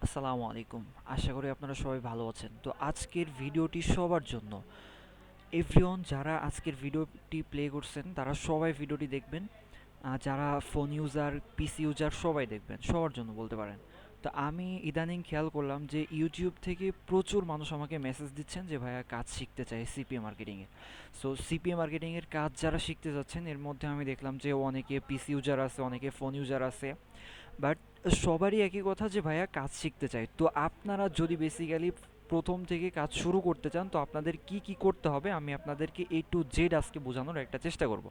আসসালামু আলাইকুম। আশা করি আপনারা সবাই ভালো আছেন। তো আজকের ভিডিওটি সবার জন্য। এভরিওয়ান যারা আজকের ভিডিওটি প্লে করছেন তারা সবাই ভিডিওটি দেখবেন। যারা ফোন ইউজার, পিসি ইউজার সবাই দেখবেন। সবার জন্য বলতে পারেন। তো আমি ইদানিং খেয়াল করলাম যে ইউটিউব থেকে প্রচুর মানুষ আমাকে মেসেজ দিচ্ছেন যে ভাইয়া কাজ শিখতে চাই সিপিএ মার্কেটিংয়ে। সো সিপিএ মার্কেটিংয়ের কাজ যারা শিখতে যাচ্ছেন এর মধ্যে আমি দেখলাম যে অনেকে পিসি ইউজার আছে, অনেকে ফোন ইউজার আছে। বাট সবারই একই কথা যে ভাইয়া কাজ শিখতে চাই। তো আপনারা যদি বেসিক্যালি প্রথম থেকে কাজ শুরু করতে চান তো আপনাদের কি কি করতে হবে আমি আপনাদেরকে A to Z আজকে বোঝানোর একটা চেষ্টা করব।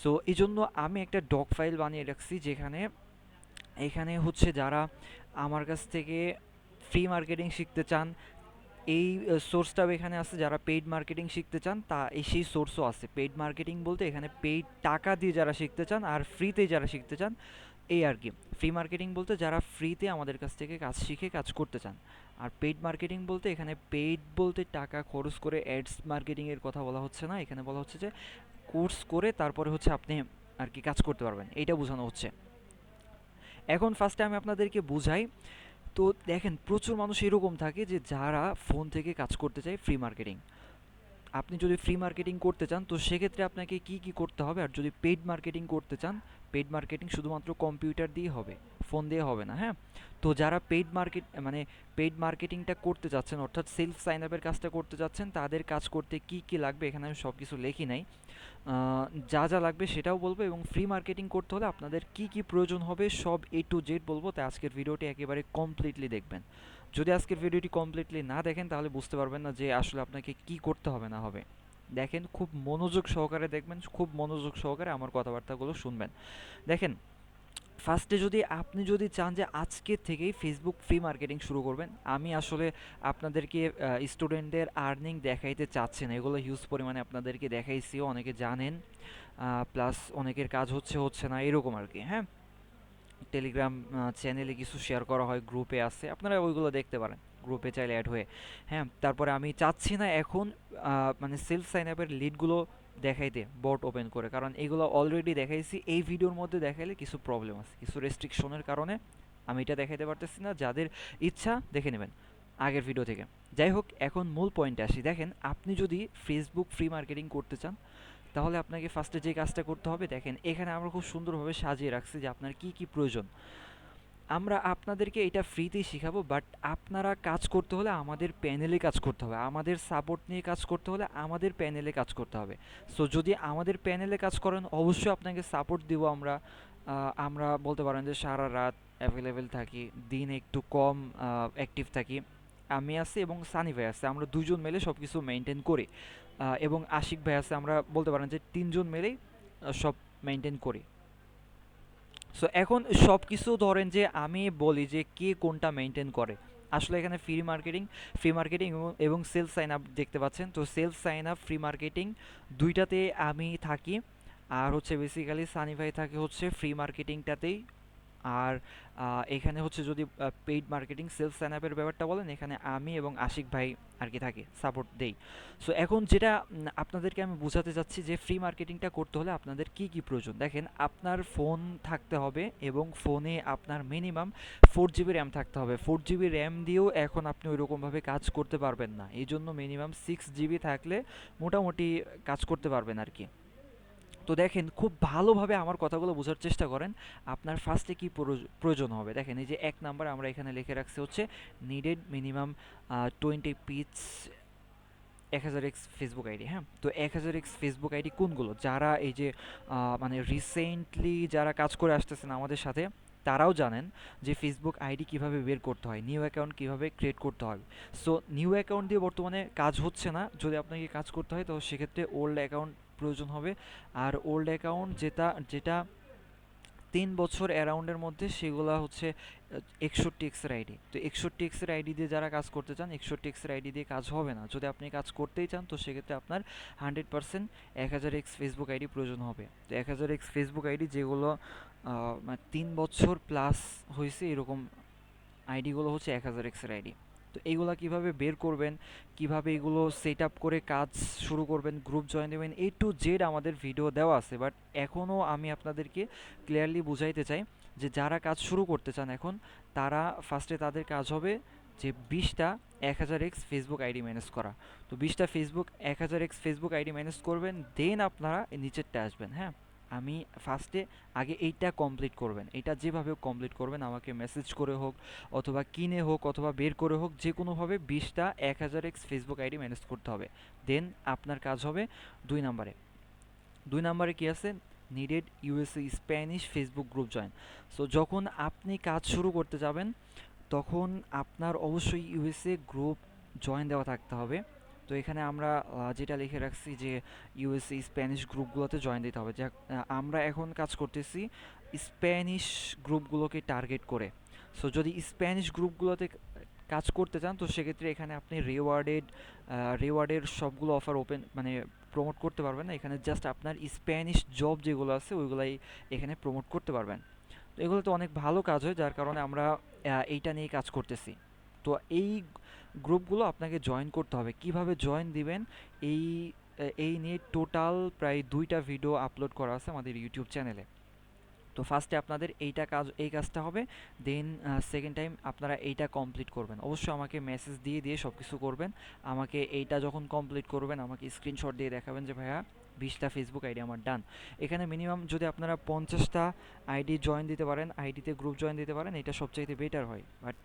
সো এই জন্য আমি একটা ডক ফাইল বানিয়ে রাখছি যেখানে এখানে হচ্ছে যারা আমার কাছ থেকে ফ্রি মার্কেটিং শিখতে চান এই সোর্সটাও এখানে আছে, যারা পেইড মার্কেটিং শিখতে চান তা সেই সোর্সও আছে। পেইড মার্কেটিং বলতে এখানে পেইড টাকা দিয়ে যারা শিখতে চান আর ফ্রিতে যারা শিখতে চান এই আর কি। ফ্রি মার্কেটিং বলতে যারা ফ্রিতে আমাদের কাছ থেকে কাজ শিখে কাজ করতে চান। আর পেইড মার্কেটিং বলতে এখানে পেইড বলতে টাকা খরচ করে অ্যাডস মার্কেটিংয়ের কথা বলা হচ্ছে না, এখানে বলা হচ্ছে যে কোর্স করে তারপরে হচ্ছে আপনি আর কি কাজ করতে পারবেন, এইটা বোঝানো হচ্ছে। এখন ফার্স্টে আমি আপনাদেরকে বুঝাই। তো দেখেন প্রচুর মানুষ এরকম থাকে যে যারা ফোন থেকে কাজ করতে চায় ফ্রি মার্কেটিং। আপনি যদি ফ্রি মার্কেটিং করতে চান তো সেক্ষেত্রে আপনাকে কি কি করতে হবে, আর যদি পেইড মার্কেটিং করতে চান পেইড মার্কেটিং শুধুমাত্র কম্পিউটার দিয়ে হবে, ফোন দিয়ে হবে না, হ্যাঁ। তো যারা পেইড মার্কেটিংটা করতে যাচ্ছেন অর্থাৎ সেলফ সাইন আপের কাজটা করতে যাচ্ছেন তাদের কাজ করতে কি কি লাগবে এখানে আমি সব কিছু লিখি নাই। যা যা লাগবে সেটাও বলবো এবং ফ্রি মার্কেটিং করতে হলে আপনাদের কি কি প্রয়োজন হবে সব A to Z বলবো। তাই আজকের ভিডিওটি একেবারে কমপ্লিটলি দেখবেন। যদি আজকের ভিডিওটি কমপ্লিটলি না দেখেন তাহলে বুঝতে পারবেন না যে আসলে আপনাকে কি করতে হবে না হবে। দেখেন খুব মনোযোগ সহকারে দেখবেন, খুব মনোযোগ সহকারে আমার কথাবার্তাগুলো শুনবেন। দেখেন ফার্স্টে আপনি যদি চান যে আজকে থেকেই ফেসবুক ফ্রি মার্কেটিং শুরু করবেন, আমি আসলে আপনাদেরকে স্টুডেন্টদের আর্নিং দেখাইতে চাচ্ছি না, এগুলো হিউজ পরিমাণে আপনাদেরকে দেখাইছিও, অনেকে জানেন। প্লাস অনেকের কাজ হচ্ছে হচ্ছে না এরকম আর কি, হ্যাঁ। টেলিগ্রাম চ্যানেলে কিছু শেয়ার করা হয়, গ্রুপে আছে, আপনারা ওইগুলো দেখতে পারেন, গ্রুপে চাইলে অ্যাড হয়ে। হ্যাঁ, তারপরে আমি চাচ্ছি না এখন মানে সেলফ সাইন আপের লিডগুলো দেখাইতে বট ওপেন করে, কারণ এগুলো অলরেডি দেখাইছি। এই ভিডিওর মধ্যে দেখাইলে কিছু প্রবলেম আছে, কিছু রেস্ট্রিকশনের কারণে আমি এটা দেখাইতে পারতেছি না। যাদের ইচ্ছা দেখে নেবেন আগের ভিডিও থেকে। যাই হোক, এখন মূল পয়েন্টে আসি। দেখেন আপনি যদি ফেসবুক ফ্রি মার্কেটিং করতে চান তাহলে আপনাকে ফার্স্টে যে কাজটা করতে হবে, দেখেন এখানে আমরা খুব সুন্দরভাবে সাজিয়ে রাখছি যে আপনার কি কি প্রয়োজন। আমরা আপনাদেরকে এটা ফ্রিতেই শিখাবো, বাট আপনারা কাজ করতে হলে আমাদের প্যানেলে কাজ করতে হবে, আমাদের সাপোর্ট নিয়ে কাজ করতে হলে আমাদের প্যানেলে কাজ করতে হবে। সো যদি আমাদের প্যানেলে কাজ করেন অবশ্যই আপনাকে সাপোর্ট দিব আমরা। আমরা বলতে পারেন যে সারা রাত অ্যাভেলেবেল থাকি, দিন একটু কম অ্যাক্টিভ থাকি। আমি আছি এবং সানি ভাই আছে, আমরা দুজন মিলে সব কিছু মেনটেন করি। এবং আশিক ভাই আছে, আমরা বলতে পারেন যে তিনজন মিলেই সব মেনটেন করি। সো এখন সব কিছু ধরেন যে আমি বলি যে কে কোনটা মেনটেন করে। আসলে এখানে ফ্রি মার্কেটিং এবং সেলফ সাইন আপ দেখতে পাচ্ছেন। তো self sign up free marketing দুইটাতে আমি থাকি। আর হচ্ছে বেসিক্যালি সানি ভাই থাকে হচ্ছে ফ্রি মার্কেটিংটাতেই। আর এখানে হচ্ছে যদি পেইড মার্কেটিং সেলফ সাইন আপের ব্যাপারটা বলেন, এখানে আমি এবং আশিক ভাই আর কি থাকি, সাপোর্ট দেই। সো এখন যেটা আপনাদেরকে আমি বোঝাতে চাচ্ছি যে ফ্রি মার্কেটিংটা করতে হলে আপনাদের কি কি প্রয়োজন। দেখেন আপনার ফোন থাকতে হবে এবং ফোনে আপনার মিনিমাম 4 GB র্যাম থাকতে হবে। 4 GB র্যাম দিয়েও এখন আপনি ওইরকমভাবে কাজ করতে পারবেন না, এই জন্য মিনিমাম 6 GB থাকলে মোটামুটি কাজ করতে পারবেন আর কি। তো দেখেন খুব ভালোভাবে আমার কথাগুলো বোঝার চেষ্টা করেন। আপনার ফার্স্টে কি প্রয়োজন হবে, দেখেন এই যে 1 নাম্বার আমরা এখানে লিখে রাখছি হচ্ছে needed minimum 20 piece 1000x Facebook ID. হ্যাঁ, তো 1000x ফেসবুক আইডি কোনগুলো, যারা এই যে মানে রিসেন্টলি যারা কাজ করে আসতেছেন আমাদের সাথে তারাও জানেন যে ফেসবুক আইডি কিভাবে বের করতে হয়, নিউ অ্যাকাউন্ট কিভাবে ক্রিয়েট করতে হয়। সো নিউ অ্যাকাউন্ট দিয়ে বর্তমানে কাজ হচ্ছে না, যদি আপনাকে কাজ করতে হয় তো সেক্ষেত্রে ওল্ড অ্যাকাউন্ট প্রয়োজন হবে। আর ওল্ড অ্যাকাউন্ট যেটা যেটা 3 বছর অ্যারাউন্ডের মধ্যে সেগুলো হচ্ছে 61x আইডি। তো 61x আইডি দিয়ে যারা কাজ করতে চান 61x আইডি দিয়ে কাজ হবে না, যদি আপনি কাজ করতেই চান তো সেক্ষেত্রে আপনার 100% 1000x ফেসবুক আইডি প্রয়োজন হবে। তো 1000x ফেসবুক আইডি যেগুলো মানে 3 বছর প্লাস হয়েছে এরকম আইডিগুলো হচ্ছে 1000x আইডি। তো এইগুলা কিভাবে বের করবেন, কিভাবে এগুলো সেট আপ করে কাজ শুরু করবেন, গ্রুপ জয়েন দেবেন, A to Z আমাদের ভিডিও দেওয়া আছে, বাট এখনও আমি আপনাদেরকে ক্লিয়ারলি বুঝাইতে চাই যে যারা কাজ শুরু করতে চান এখন, তারা ফার্স্টে তাদের কাজ হবে যে 20টা 1000x ফেসবুক আইডি ম্যানেজ করা। তো 20টা 1000x ফেসবুক আইডি ম্যানেজ করবেন, দেন আপনারা নিচেরটা আসবেন। হ্যাঁ, আমি ফার্স্টে আগে এইটা কমপ্লিট করবেন, এটা যেভাবে কমপ্লিট করবেন, আমাকে মেসেজ করে হোক অথবা কিনে হোক অথবা বের করে হোক, যে কোনোভাবে 20টা 1000x ফেসবুক আইডি ম্যানেজ করতে হবে। দেন আপনার কাজ হবে 2 নাম্বারে। 2 নাম্বারে কি আছে, needed USA Spanish Facebook group join. So যখন আপনি কাজ শুরু করতে যাবেন, তখন আপনার অবশ্যই ইউএসএ গ্রুপ জয়েন দেওয়া থাকতে হবে। তো এখানে আমরা যেটা লিখে রাখছি যে ইউএসএ স্প্যানিশ গ্রুপগুলোতে জয়েন দিতে হবে। যাক, আমরা এখন কাজ করতেছি স্প্যানিশ গ্রুপগুলোকে টার্গেট করে। সো যদি স্প্যানিশ গ্রুপগুলোতে কাজ করতে চান, তো সেক্ষেত্রে এখানে আপনি রিওয়ার্ডের সবগুলো অফার ওপেন মানে প্রমোট করতে পারবেন না। এখানে জাস্ট আপনার স্প্যানিশ জব যেগুলো আছে ওইগুলাই এখানে প্রমোট করতে পারবেন। তো এগুলো তো অনেক ভালো কাজ হয়, যার কারণে আমরা এইটা নিয়ে কাজ করতেছি। তো এই গ্রুপগুলো আপনাকে জয়েন করতে হবে। কিভাবে জয়েন দিবেন, এই এই নিয়ে টোটাল প্রায় 2টা ভিডিও আপলোড করা আছে আমাদের ইউটিউব চ্যানেলে। তো ফার্স্টে আপনাদের এই কাজটা হবে, দেন সেকেন্ড টাইম আপনারা এইটা কমপ্লিট করবেন। অবশ্যই আমাকে মেসেজ দিয়ে দিয়ে সব কিছু করবেন। আমাকে এইটা যখন কমপ্লিট করবেন, আমাকে স্ক্রিনশট দিয়ে দেখাবেন যে ভাইয়া 20টা ফেসবুক আইডি আমার ডান। এখানে মিনিমাম যদি আপনারা 50টা আইডি জয়েন দিতে পারেন, আইডিতে গ্রুপ জয়েন দিতে পারেন, এটা সবচাইতে বেটার হয়, বাট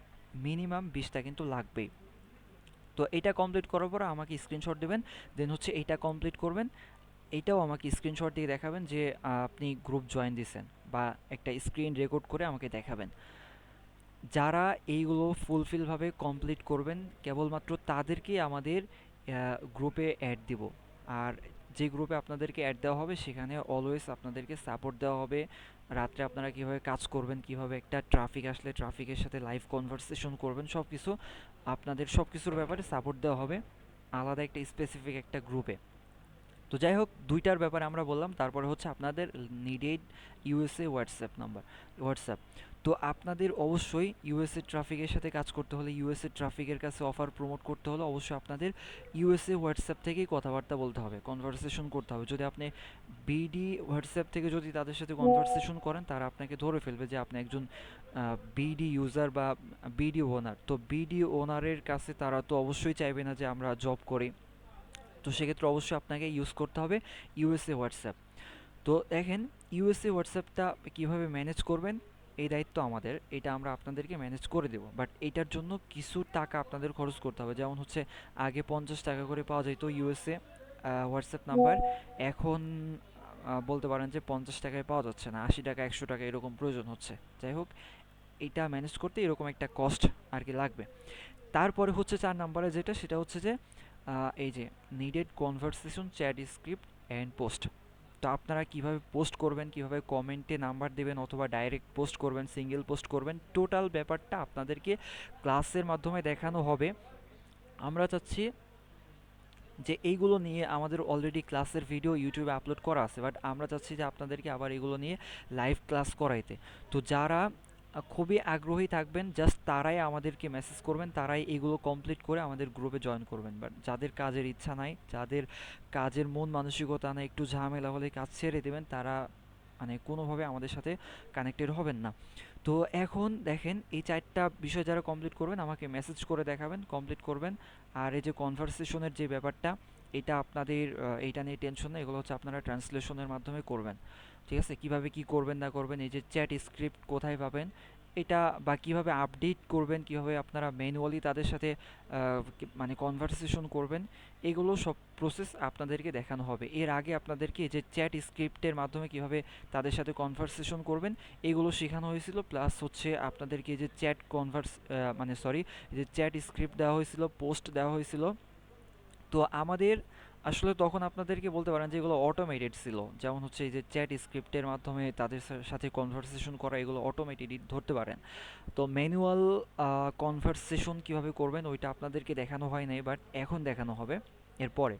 মিনিমাম 20টা কিন্তু লাগবেই। তো এটা কমপ্লিট করার পর আমাকে স্ক্রিনশট দেবেন, দেন হচ্ছে এইটা কমপ্লিট করবেন, এইটাও আমাকে স্ক্রিনশট দিয়ে দেখাবেন যে আপনি গ্রুপ জয়েন দিছেন, বা একটা স্ক্রিন রেকর্ড করে আমাকে দেখাবেন। যারা এইগুলো ফুলফিলভাবে কমপ্লিট করবেন, কেবলমাত্র তাদেরকেই আমাদের গ্রুপে অ্যাড দিব। আর যে গ্রুপে আপনাদেরকে অ্যাড দেওয়া হবে, সেখানে অলওয়েজ আপনাদেরকে সাপোর্ট দেওয়া হবে। রাত্রে আপনারা কীভাবে কাজ করবেন, কীভাবে একটা ট্রাফিক আসলে ট্রাফিকের সাথে লাইভ কনভারসেশন করবেন, সব কিছু আপনাদের সব কিছুর ব্যাপারে সাপোর্ট দেওয়া হবে আলাদা একটা স্পেসিফিক একটা গ্রুপে। তো যাই হোক, 2টার ব্যাপারে আমরা বললাম। তারপরে হচ্ছে আপনাদের নিডেড ইউএসএ হোয়াটসঅ্যাপ। তো আপনাদের অবশ্যই ইউএসএ ট্রাফিকের সাথে কাজ করতে হলে, ইউএসএ ট্রাফিকের কাছে অফার প্রমোট করতে হলে অবশ্যই আপনাদের ইউএসএ হোয়াটসঅ্যাপ থেকেই কথাবার্তা বলতে হবে, কনভারসেশন করতে হবে। যদি আপনি বিডি হোয়াটসঅ্যাপ থেকে যদি তাদের সাথে কনভারসেশন করেন, তারা আপনাকে ধরে ফেলবে যে আপনি একজন বিডি ইউজার বা বিডি ওনার। তো বিডি ওনারের কাছে তারা তো অবশ্যই চাইবে না যে আমরা জব করি। তো সেক্ষেত্রে অবশ্যই আপনাকে ইউজ করতে হবে ইউএসএ হোয়াটসঅ্যাপ। তো দেখেন, ইউএসএ হোয়াটসঅ্যাপটা কীভাবে ম্যানেজ করবেন, এই দায়িত্ব আমাদের। এটা আমরা আপনাদেরকে ম্যানেজ করে দেবো, বাট এইটার জন্য কিছু টাকা আপনাদের খরচ করতে হবে। যেমন হচ্ছে আগে 50 টাকা করে পাওয়া যেত ইউএসএ হোয়াটসঅ্যাপ নাম্বার, এখন বলতে পারেন যে 50 টাকায় পাওয়া যাচ্ছে না, 80 টাকা 100 টাকা এরকম প্রয়োজন হচ্ছে। যাই হোক, এইটা ম্যানেজ করতে এরকম একটা কস্ট আর কি লাগবে। তারপরে হচ্ছে 4 নাম্বারে যেটা, সেটা হচ্ছে যে এই যে needed conversation chat script and post. তো আপনারা কিভাবে পোস্ট করবেন, কিভাবে কমেন্টে নাম্বার দেবেন অথবা ডাইরেক্ট পোস্ট করবেন, সিঙ্গেল পোস্ট করবেন, টোটাল ব্যাপারটা আপনাদেরকে ক্লাসের মাধ্যমে দেখানো হবে। আমরা চাচ্ছি যে এইগুলো নিয়ে, আমাদের অলরেডি ক্লাসের ভিডিও ইউটিউবে আপলোড করা আছে, বাট আমরা চাচ্ছি যে আপনাদেরকে আবার এগুলো নিয়ে লাইভ ক্লাস করাইতে। তো যারা খুবই আগ্রহী থাকবেন, জাস্ট তারাই আমাদেরকে মেসেজ করবেন, তারাই এগুলো কমপ্লিট করে আমাদের গ্রুপে জয়েন করবেন। বাট যাদের কাজের ইচ্ছা নাই, যাদের কাজের মন মানসিকতা নাই, একটু ঝামেলা হলে কাজ ছেড়ে দেবেন, তারা মানে কোনোভাবে আমাদের সাথে কানেক্টেড হবেন না। তো এখন দেখেন, এই 4টা বিষয় যারা কমপ্লিট করবেন, আমাকে মেসেজ করে দেখাবেন কমপ্লিট করবেন। আর এই যে কনভারসেশনের যে ব্যাপারটা, এটা আপনাদের এইটা নিয়ে টেনশন নেই, এগুলো হচ্ছে আপনারা ট্রান্সলেশনের মাধ্যমে করবেন। ঠিক আছে, কিভাবে কি করবেন না করবেন, এই যে চ্যাট স্ক্রিপ্ট কোথায় পাবেন এটা, বা কিভাবে আপডেট করবেন, কিভাবে আপনারা ম্যানুয়ালি তাদের সাথে মানে কনভারসেশন করবেন, এগুলো সব প্রসেস আপনাদেরকে দেখানো হবে। এর আগে আপনাদেরকে এই যে চ্যাট স্ক্রিপ্টের মাধ্যমে কিভাবে তাদের সাথে কনভারসেশন করবেন এগুলো শেখানো হয়েছিল, প্লাস হচ্ছে আপনাদেরকে এই যে মানে সরি, যে চ্যাট স্ক্রিপ্ট দেওয়া হয়েছিল, পোস্ট দেওয়া হয়েছিল। তো আমাদের আসলে তখন আপনাদেরকে বলতে পারেন যে এগুলো অটোমেটেড ছিল, যেমন হচ্ছে এই যে চ্যাট স্ক্রিপ্টের মাধ্যমে তাদের সাথে কনভারসেশন করা, এগুলো অটোমেটেডই ধরতে পারেন। তো ম্যানুয়াল কনভারসেশন কিভাবে করবেন ওইটা আপনাদেরকে দেখানো হয় নাই, বাট এখন দেখানো হবে এরপরে।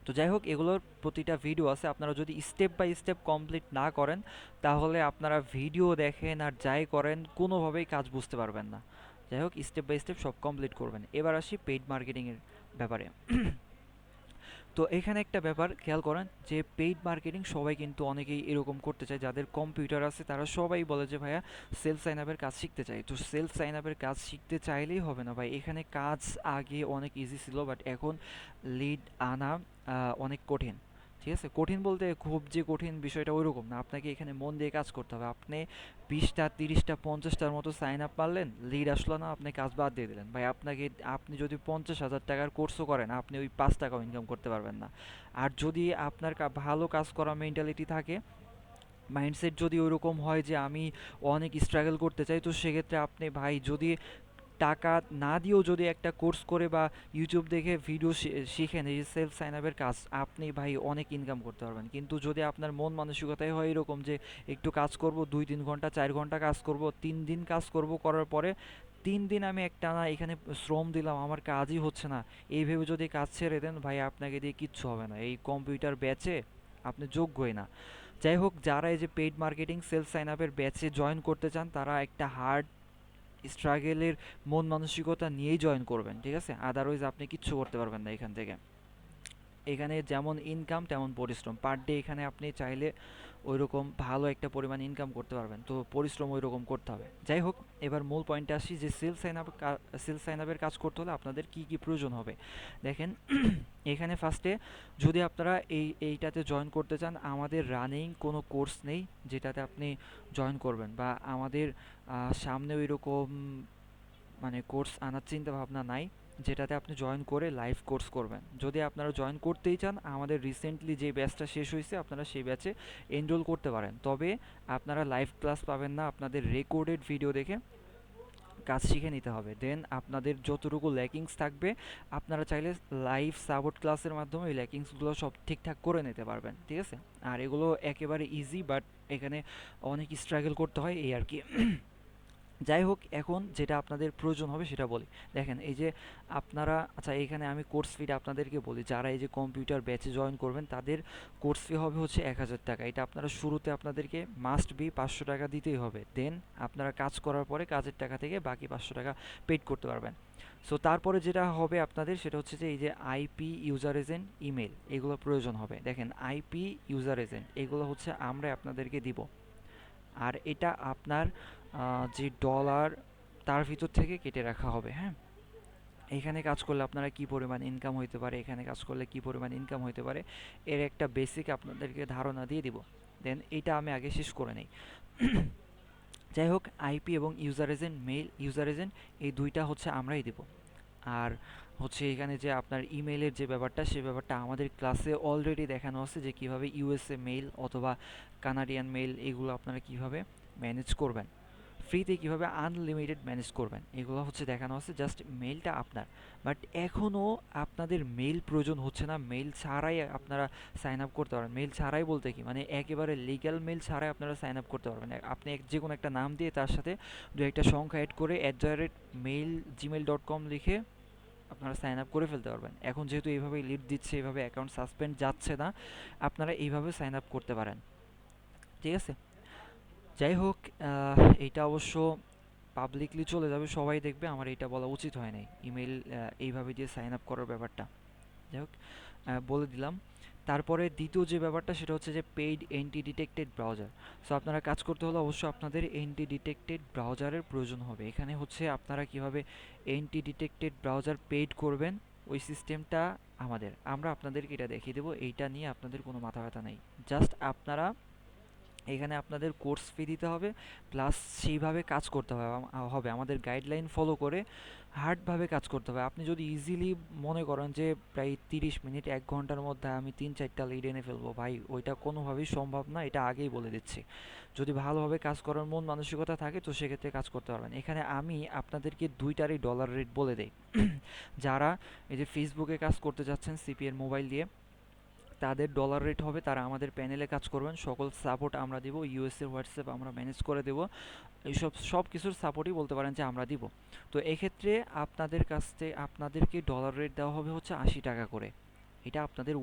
তো যাই হোক, এগুলোর প্রতিটা ভিডিও আছে, আপনারা যদি স্টেপ বাই স্টেপ কমপ্লিট না করেন, তাহলে আপনারা ভিডিও দেখেন আর যাই করেন কোনোভাবেই কাজ বুঝতে পারবেন না। যাই হোক, স্টেপ বাই স্টেপ সব কমপ্লিট করবেন। এবার আসি পেইড মার্কেটিংয়ের ব্যাপারে। তো এখানে একটা ব্যাপার খেয়াল করেন যে পেইড মার্কেটিং সবাই কিন্তু অনেকেই এরকম করতে চায়, যাদের কম্পিউটার আছে তারা সবাই বলে যে ভাইয়া সেলফ সাইন আপের কাজ শিখতে চাই। তো সেলফ সাইন আপের কাজ শিখতে চাইলেই হবে না ভাই, এখানে কাজ আগে অনেক ইজি ছিল, বাট এখন লিড আনা অনেক কঠিন। ঠিক আছে, কঠিন বলতে খুব যে কঠিন বিষয়টা ওইরকম না, আপনাকে এখানে মন দিয়ে কাজ করতে হবে। আপনি 20টা 30টা 50টার মতো সাইন আপ মারলেন, লিড আসলো না, আপনি কাজ বাদ দিয়ে দিলেন ভাই, আপনি যদি 50,000 টাকার কোর্সও করেন আপনি ওই 5 টাকাও ইনকাম করতে পারবেন না। আর যদি আপনার ভালো কাজ করা মেন্টালিটি থাকে, মাইন্ডসেট যদি ওইরকম হয় যে আমি অনেক স্ট্রাগল করতে চাই, তো সেক্ষেত্রে আপনি ভাই যদি টাকা না দিয়েও যদি একটা কোর্স করে বা ইউটিউব দেখে ভিডিও শিখেন এই সেলফ সাইন আপের কাজ, আপনি ভাই অনেক ইনকাম করতে পারবেন। কিন্তু যদি আপনার মন মানসিকতাই হয় এরকম যে একটু কাজ করব, 2-3 ঘন্টা 4 ঘন্টা কাজ করব, 3 দিন কাজ করব, করার পরে 3 দিন আমি একটানা এখানে শ্রম দিলাম, আমার কাজই হচ্ছে না, এই ভেবে যদি কাজ ছেড়ে দেন ভাই আপনাকে দিয়ে কিচ্ছু হবে না, এই কম্পিউটার ব্যাচে আপনি যোগ্যই না। যাই হোক, যারা এই যে পেইড মার্কেটিং সেলফ সাইন আপের ব্যাচে জয়েন করতে চান তারা একটা হার্ড স্ট্রাগেলের মন মানসিকতা নিয়েই জয়েন করবেন, ঠিক আছে? আদারওয়াইজ আপনি কিচ্ছু করতে পারবেন না এখান থেকে। এখানে যেমন ইনকাম তেমন পরিশ্রম, পার ডে এখানে আপনি চাইলে ওইরকম ভালো একটা পরিমাণ ইনকাম করতে পারবেন, তো পরিশ্রম ওইরকম করতে হবে। যাই হোক, এবার মূল পয়েন্টে আসি যে সেলস সাইন আপের কাজ করতে হলে আপনাদের কি কি প্রয়োজন হবে। দেখেন এখানে ফার্স্টে যদি আপনারা এইটাতে জয়েন করতে চান, আমাদের রানিং কোনো কোর্স নেই যেটাতে আপনি জয়েন করবেন, বা আমাদের সামনে ওই রকম মানে কোর্স আনার চিন্তা ভাবনা নাই যেটাতে আপনি জয়েন করে লাইভ কোর্স করবেন। যদি আপনারা জয়েন করতেই চান, আমাদের রিসেন্টলি যে ব্যাচটা শেষ হয়েছে আপনারা সেই ব্যাচে এনরোল করতে পারেন, তবে আপনারা লাইভ ক্লাস পাবেন না, আপনাদের রেকর্ডেড ভিডিও দেখে কাজ শিখে নিতে হবে। দেন আপনাদের যতটুকু ল্যাকিংস থাকবে আপনারা চাইলে লাইভ সাপোর্ট ক্লাসের মাধ্যমে ওই ল্যাকিংসগুলো সব ঠিকঠাক করে নিতে পারবেন, ঠিক আছে? আর এগুলো একেবারে ইজি, বাট এখানে অনেক স্ট্রাগল করতে হয় এই আর কি। যাই হোক, এখন যেটা আপনাদের প্রয়োজন হবে সেটা বলি। দেখেন এই যে আপনারা, আচ্ছা এখানে আমি কোর্স ফিটা আপনাদেরকে বলি, যারা এই যে কম্পিউটার ব্যাচে জয়েন করবেন তাদের কোর্স ফি হবে হচ্ছে 1,000 টাকা। এটা আপনারা শুরুতে আপনাদেরকে মাস্ট বি 500 টাকা দিতেই হবে। দেন আপনারা কাজ করার পরে কাজের টাকা থেকে বাকি 500 টাকা পেড করতে পারবেন। সো তারপরে যেটা হবে আপনাদের সেটা হচ্ছে যে এই যে আইপি, ইউজার এজেন্ট, ইমেল, এগুলো প্রয়োজন হবে। দেখেন আইপি, ইউজার এজেন্ট এগুলো হচ্ছে আমরা আপনাদেরকে দিব, আর এটা আপনার যে ডলার তার ভিতর থেকে কেটে রাখা হবে, হ্যাঁ? এখানে কাজ করলে আপনারা কি পরিমাণ ইনকাম হইতে পারে, এখানে কাজ করলে কি পরিমাণ ইনকাম হইতে পারে, এর একটা বেসিক আপনাদেরকে ধারণা দিয়ে দিব। দেন এটা আমি আগে শেষ করে নেই। যাই হোক, আইপি এবং user agent, mail user agent, এই দুইটা হচ্ছে আমরাই দিব। আর হচ্ছে এখানে যে আপনার ইমেইলের যে ব্যাপারটা, সেই ব্যাপারটা আমাদের ক্লাসে অলরেডি দেখানো আছে যে কীভাবে ইউএসএ মেইল অথবা কানাডিয়ান মেইল এগুলো আপনারা কীভাবে ম্যানেজ করবেন, ফ্রিতে কীভাবে আনলিমিটেড ম্যানেজ করবেন, এগুলো হচ্ছে দেখানো আছে। জাস্ট মেইলটা আপনার, বাট এখনও আপনাদের মেইল প্রয়োজন হচ্ছে না, মেইল ছাড়াই আপনারা সাইন আপ করতে পারেন। মেইল ছাড়াই বলতে কি, মানে একেবারে লিগ্যাল মেইল ছাড়াই আপনারা সাইন আপ করতে পারবেন। আপনি যে কোনো একটা নাম দিয়ে তার সাথে দু একটা সংখ্যা অ্যাড করে @mail@gmail.com লিখে আপনারা সাইন আপ করে ফেলতে পারবেন। এখন যেহেতু এইভাবে লিড দিচ্ছে, এইভাবে অ্যাকাউন্ট সাসপেন্ড যাচ্ছে না, আপনারা এইভাবে সাইন আপ করতে পারেন, ঠিক আছে? যাই হোক, এইটা অবশ্য পাবলিকলি চলে যাবে, সবাই দেখবে, আমার এটা বলা উচিত হয় নাই ইমেল এইভাবে দিয়ে সাইন আপ করার ব্যাপারটা। যাই হোক, বলে দিলাম। তারপরে দ্বিতীয় যে ব্যাপারটা সেটা হচ্ছে যে paid anti detected browser. So আপনারা কাজ করতে হলে অবশ্যই আপনাদের এন্টি ডিটেক্টেড ব্রাউজারের প্রয়োজন হবে। এখানে হচ্ছে আপনারা কিভাবে এন্টি ডিটেক্টেড ব্রাউজার পেইড করবেন, ওই সিস্টেমটা আমরা আপনাদেরকে এটা দেখিয়ে দেবো, এইটা নিয়ে আপনাদের কোনো মাথা ব্যথা নেই। জাস্ট আপনারা এখানে আপনাদের কোর্স ফি দিতে হবে, প্লাস সেইভাবে কাজ করতে হবে, আমাদের গাইডলাইন ফলো করে হার্ডভাবে কাজ করতে হবে। আপনি যদি ইজিলি মনে করেন যে প্রায় 30 মিনিট 1 ঘন্টার মধ্যে আমি 3-4টা লিড এনে ফেলবো, ভাই ওইটা কোনোভাবেই সম্ভব না, এটা আগেই বলে দিচ্ছি। যদি ভালোভাবে কাজ করার মন মানসিকতা থাকে তো সেক্ষেত্রে কাজ করতে পারবেন। এখানে আমি আপনাদেরকে দুইটারই ডলার রেট বলে দেই। যারা এই যে ফেসবুকে কাজ করতে যাচ্ছেন সিপিএর মোবাইল দিয়ে, তাদের ডলার রেট হবে, তারা আমাদের প্যানেলে কাজ করবেন, সকল সাপোর্ট আমরা দিব, ইউএসএ হোয়াটসঅ্যাপ আমরা ম্যানেজ করে দেব, এইসব সব কিছুর সাপোর্টই বলতে পারেন যে আমরা দিব। তো এক্ষেত্রে আপনাদের কাছ থেকে আপনাদেরকে ডলার রেট দেওয়া হবে হচ্ছে 80 টাকা করে। এটা আপনাদের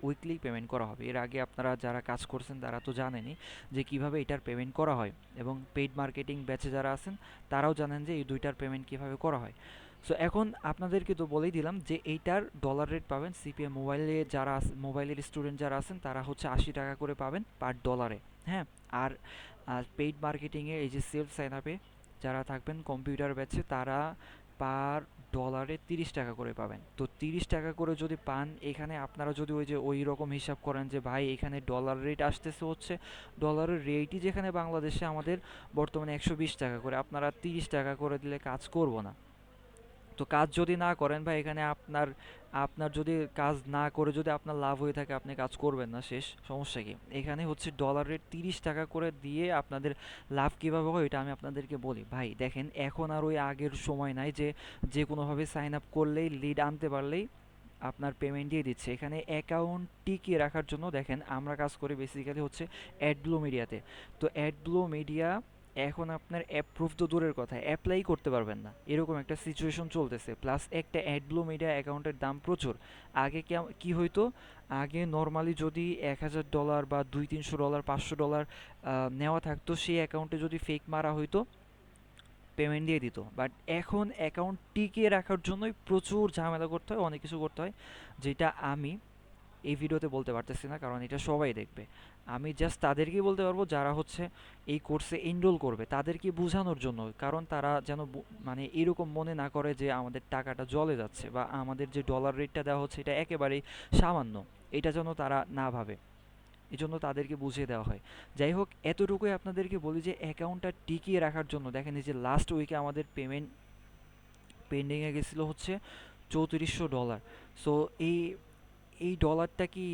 উইকলি পেমেন্ট করা হবে। এর আগে আপনারা যারা কাজ করছেন তারা তো জানেনই যে কিভাবে এটার পেমেন্ট করা হয়, এবং পেইড মার্কেটিং ব্যাচে যারা আছেন তারাও জানেন যে এই দুইটার পেমেন্ট কিভাবে করা হয়। সো এখন আপনাদেরকে তো বলেই দিলাম যে এইটার ডলার রেট পাবেন সিপিএম মোবাইলে যারা মোবাইলের স্টুডেন্ট যারা আছেন তারা হচ্ছে 80 টাকা করে পাবেন পার ডলারে। হ্যাঁ, আর পেইড মার্কেটিংয়ে এই যে সেলফ সাইন আপে যারা থাকবেন কম্পিউটার ব্যাচে তারা পার ডলারে 30 টাকা করে পাবেন। তো 30 টাকা করে যদি পান, এখানে আপনারা যদি ওই যে ওই রকম হিসাব করেন যে ভাই এখানে ডলার রেট আসতেছে হচ্ছে, ডলারের রেটই যেখানে বাংলাদেশে আমাদের বর্তমানে 120 টাকা করে, আপনারা 30 টাকা করে দিলে কাজ করবো না। তো কাজ যদি না করেন ভাই, এখানে আপনার আপনার যদি কাজ না করে যদি আপনার লাভ হয়ে থাকে, আপনি কাজ করবেন না, শেষ, সমস্যা কি? এখানে হচ্ছে ডলার রেট 30 টাকা করে দিয়ে আপনাদের লাভ কীভাবে হয় এটা আমি আপনাদেরকে বলি। ভাই দেখেন, এখন আর ওই আগের সময় নাই যে যে কোনোভাবে সাইন আপ করলেই লিড আনতে পারলেই আপনার পেমেন্ট দিয়ে দিচ্ছে। এখানে অ্যাকাউন্ট টিকিয়ে রাখার জন্য দেখেন আমরা কাজ করি বেসিক্যালি হচ্ছে অ্যাডব্লু মিডিয়াতে। তো অ্যাডব্লু মিডিয়া এখন আপনার অ্যাপ্রুভ তো দূরের কথা, অ্যাপ্লাই করতে পারবেন না, এরকম একটা সিচুয়েশন চলতেছে। প্লাস একটা অ্যাডব্লু মিডিয়া অ্যাকাউন্টের দাম প্রচুর। আগে কি হইতো, আগে নর্মালি যদি $1000 বা $200-300 $500 নেওয়া থাকতো, সেই অ্যাকাউন্টে যদি ফেক মারা হইতো পেমেন্ট দিয়ে দিত। বাট এখন অ্যাকাউন্ট টিকিয়ে রাখার জন্যই প্রচুর ঝামেলা করতে হয়, অনেক কিছু করতে হয়, যেটা আমি এই ভিডিওতে বলতে পারতেছি না, কারণ এটা সবাই দেখবে। আমি জাস্ট তাদেরকেই বলতে পারবো যারা হচ্ছে এই কোর্সে এনরোল করবে, তাদেরকে বোঝানোর জন্য, কারণ তারা যেন মানে এরকম মনে না করে যে আমাদের টাকাটা জলে যাচ্ছে বা আমাদের যে ডলার রেটটা দেওয়া হচ্ছে এটা একেবারেই সামান্য, এটা যেন তারা না ভাবে, এই জন্য তাদেরকে বুঝিয়ে দেওয়া হয়। যাই হোক, এতটুকুই আপনাদেরকে বলি যে অ্যাকাউন্টটা টিকিয়ে রাখার জন্য দেখেন এই যে লাস্ট উইকে আমাদের পেমেন্ট পেন্ডিংয়ে গেছিলো হচ্ছে $3400। সো এই এই ডলারটা কি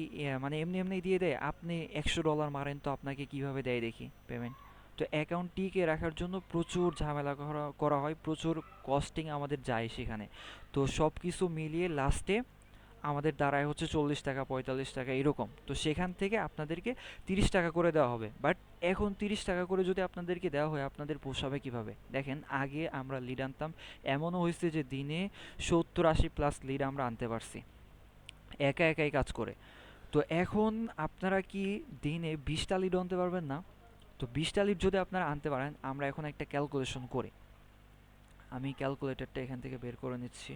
মানে এমনি এমনি দিয়ে দেয়? আপনি $100 মারেন তো আপনাকে কিভাবে দেয় দেখি পেমেন্ট? তো অ্যাকাউন্ট টিকে রাখার জন্য প্রচুর ঝামেলা করা করা হয়, প্রচুর কস্টিং আমাদের যায় সেখানে। তো সব কিছু মিলিয়ে লাস্টে আমাদের দাঁড়ায় হচ্ছে 40 টাকা 45 টাকা এরকম। তো সেখান থেকে আপনাদেরকে 30 টাকা করে দেওয়া হবে। বাট এখন 30 টাকা করে যদি আপনাদেরকে দেওয়া হয়, আপনাদের পোষাবে কিভাবে? দেখেন, আগে আমরা লিড আনতাম, এমনও হয়েছে যে দিনে 70-80+ লিড আমরা আনতে পারছি একা একাই কাজ করে। তো এখন আপনারা কি দিনে 20টা লিড আনতে পারবেন না? তো 20টা লিড যদি আপনারা আনতে পারেন, আমরা এখন একটা ক্যালকুলেশন করি। আমি ক্যালকুলেটরটা এখান থেকে বের করে নিচ্ছি।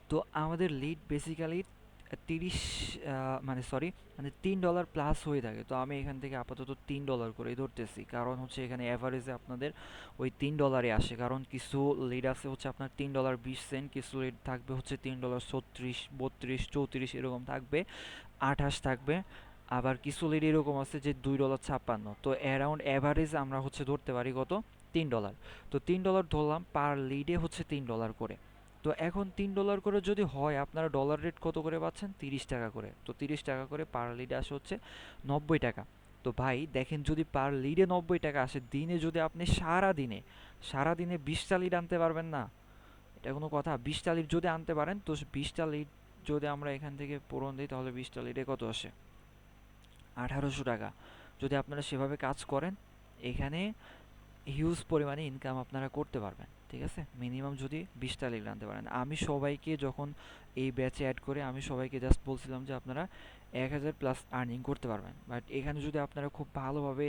তো আমাদের লিড বেসিক্যালি 30 মানে সরি, মানে $3 প্লাস হয়ে থাকে। তো আমি এখান থেকে আপাতত $3 করেই ধরতেছি, কারণ হচ্ছে এখানে অ্যাভারেজে আপনাদের ওই $3 আসে। কারণ কিছু লিড আছে হচ্ছে আপনার $3.20, কিছু লিড থাকবে হচ্ছে $3.36 32 34 এরকম থাকবে, 28 থাকবে। আবার কিছু লিড এরকম আছে যে $2.56। তো অ্যারাউন্ড অ্যাভারেজ আমরা হচ্ছে ধরতে পারি কত, $3। তো $3 ধরলাম, পার লিডে হচ্ছে $3 করে। তো এখন $3 করে যদি হয়, আপনারা ডলার রেট কত করে পাচ্ছেন? 30 টাকা করে। তো 30 টাকা করে পার লিডে আসে হচ্ছে 90 টাকা। তো ভাই দেখেন, যদি পার লিডে 90 টাকা আসে, দিনে যদি আপনি সারা দিনে 20টা লিড আনতে পারবেন না, এটা কোনো কথা? 20টা লিড যদি আনতে পারেন, তো 20টা লিড যদি আমরা এখান থেকে পূরণ দিই, তাহলে 20টা লিডে কত আসে? 1800 টাকা। যদি আপনারা সেভাবে কাজ করেন, এখানে হিউজ পরিমাণে ইনকাম আপনারা করতে পারবেন। ঠিক আছে, মিনিমাম যদি 20টা লিগ আনতে পারেন। আমি সবাইকে যখন এই ব্যাচে অ্যাড করে আমি সবাইকে জাস্ট বলছিলাম যে আপনারা 1000+ আর্নিং করতে পারবেন। বাট এখানে যদি আপনারা খুব ভালোভাবে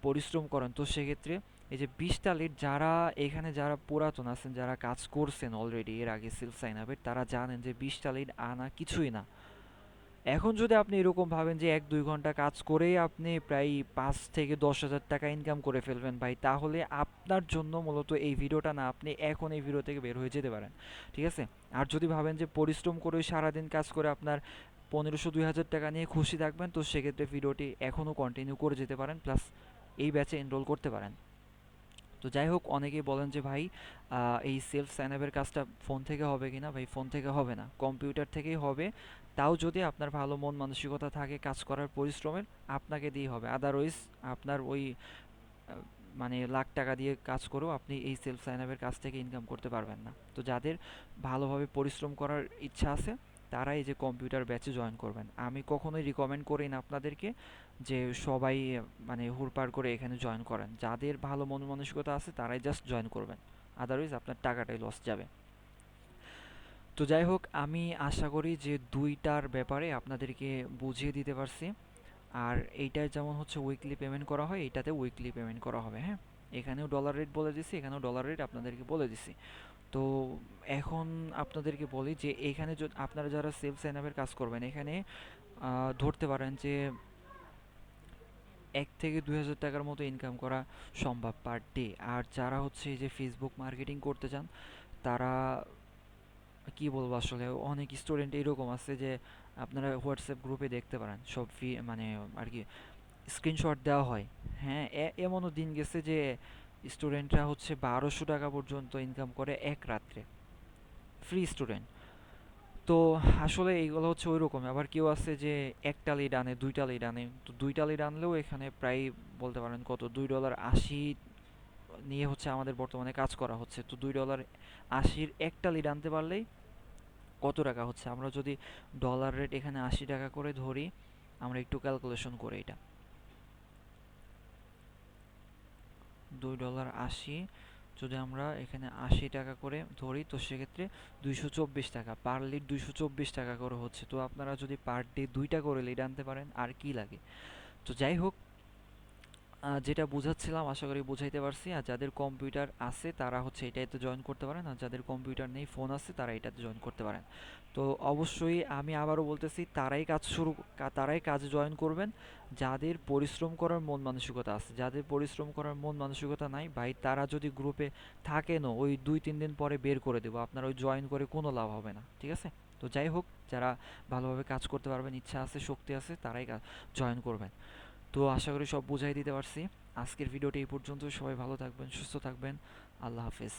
পরিশ্রম করেন, তো সেক্ষেত্রে এই যে 20টা লিড, যারা এখানে যারা পুরাতন আছেন, যারা কাজ করছেন অলরেডি এর আগে সেলফ সাইন আপের, তারা জানেন যে 20টা লিড আনা কিছুই না। এখন যদি আপনি এরকম ভাবেন যে 1-2 ঘন্টা কাজ করেই আপনি প্রায় 5 থেকে 10 হাজার টাকা ইনকাম করে ফেলবেন ভাই, তাহলে আপনার জন্য মূলত এই ভিডিওটা না, আপনি এখন এই ভিডিও থেকে বের হয়ে যেতে পারেন। ঠিক আছে? আর যদি ভাবেন যে পরিশ্রম করে সারাদিন কাজ করে আপনার 1500-2000 টাকা নিয়ে খুশি থাকবেন, তো সেক্ষেত্রে ভিডিওটি এখনও কন্টিনিউ করে যেতে পারেন, প্লাস এই ব্যাচে এনরোল করতে পারেন। তো যাই হোক, অনেকেই বলেন যে ভাই এই সেলফ সাইন আপের কাজটা ফোন থেকে হবে কিনা? ভাই ফোন থেকে হবে না, কম্পিউটার থেকেই হবে। তাও যদি আপনার ভালো মন মানসিকতা থাকে কাজ করার, পরিশ্রমের, আপনাকে দিয়ে হবে। আদারওয়াইজ আপনার ওই মানে লাখ টাকা দিয়ে কাজ করেও আপনি এই সেলফ সাইন আপের কাজ থেকে ইনকাম করতে পারবেন না। তো যাদের ভালোভাবে পরিশ্রম করার ইচ্ছা আছে, তারা এই যে কম্পিউটার ব্যাচে জয়েন করবেন। আমি কখনোই রিকমেন্ড করি না আপনাদেরকে যে সবাই মানে হুড়পাড় করে এখানে জয়েন করেন। যাদের ভালো মন মানসিকতা আছে তারাই জাস্ট জয়েন করবেন, আদারওয়াইজ আপনার টাকাটাই লস যাবে। তো যাই হোক, আমি আশা করি যে দুইটার ব্যাপারে আপনাদেরকে বুঝিয়ে দিতে পারছি। আর এইটায় যেমন হচ্ছে উইকলি পেমেন্ট করা হয়, এইটাতে উইকলি পেমেন্ট করা হবে। হ্যাঁ, এখানেও ডলার রেট বলে দিছি, এখানেও ডলার রেট আপনাদেরকে বলে দিছি। তো এখন আপনাদেরকে বলি যে এখানে আপনারা যারা সেলস সাইন আপের কাজ করবেন, এখানে ধরতে পারেন যে 1 থেকে 2 হাজার টাকার মতো ইনকাম করা সম্ভব পার ডে। আর যারা হচ্ছে এই যে ফেসবুক মার্কেটিং করতে চান, তারা কি বলবো আসলে, অনেক স্টুডেন্ট এরকম আছে যে আপনারা হোয়াটসঅ্যাপ গ্রুপে দেখতে পারেন সব মানে আর কি স্ক্রিনশট দেওয়া হয়। হ্যাঁ, এমনও দিন গেছে যে স্টুডেন্টরা হচ্ছে 1200 টাকা পর্যন্ত ইনকাম করে এক রাত্রে, ফ্রি স্টুডেন্ট। তো আসলে এইগুলো হচ্ছে ওই রকম। আবার কেউ আছে যে একটা লিড আনে, দুইটা লিড আনে। তো দুইটা লিড আনলেও এখানে প্রায় বলতে পারেন কত, $2.80 নিয়ে হচ্ছে আমাদের বর্তমানে কাজ করা হচ্ছে। তো $2.80 একটা লিড আনতে পারলেই কত টাকা হচ্ছে, আমরা যদি ডলার রেট এখানে 80 টাকা করে ধরি, আমরা একটু ক্যালকুলেশন করি এটা। $2.80 যদি আমরা এখানে 80 টাকা করে ধরি, তো সেক্ষেত্রে 224 টাকা পার লিড, 224 টাকা করে হচ্ছে। তো আপনারা যদি পার ডে দুইটা করে লিড আনতে পারেন, আর কি লাগে। তো যাই হোক, যেটা বুঝাচ্ছিলাম আশা করি বুঝাইতে পারছি। আর যাদের কম্পিউটার আছে তারা হচ্ছে এটাতে জয়েন করতে পারেন, আর যাদের কম্পিউটার নেই, ফোন আছে, তারা এটাতে জয়েন করতে পারেন। তো অবশ্যই আমি আবারও বলতেছি, তারাই কাজে জয়েন করবেন যাদের পরিশ্রম করার মন মানসিকতা আছে। যাদের পরিশ্রম করার মন মানসিকতা নাই ভাই, তারা যদি গ্রুপে থাকেনও, ওই 2-3 দিন পরে বের করে দেবো। আপনার ওই জয়েন করে কোনো লাভ হবে না, ঠিক আছে। তো যাই হোক, যারা ভালোভাবে কাজ করতে পারবেন, ইচ্ছা আছে, শক্তি আছে, তারাই জয়েন করবেন। তো আশা করি সব বুঝাই দিতে পারছি। আজকের ভিডিওটি এই পর্যন্ত। সবাই ভালো থাকবেন, সুস্থ থাকবেন। আল্লাহ হাফেজ।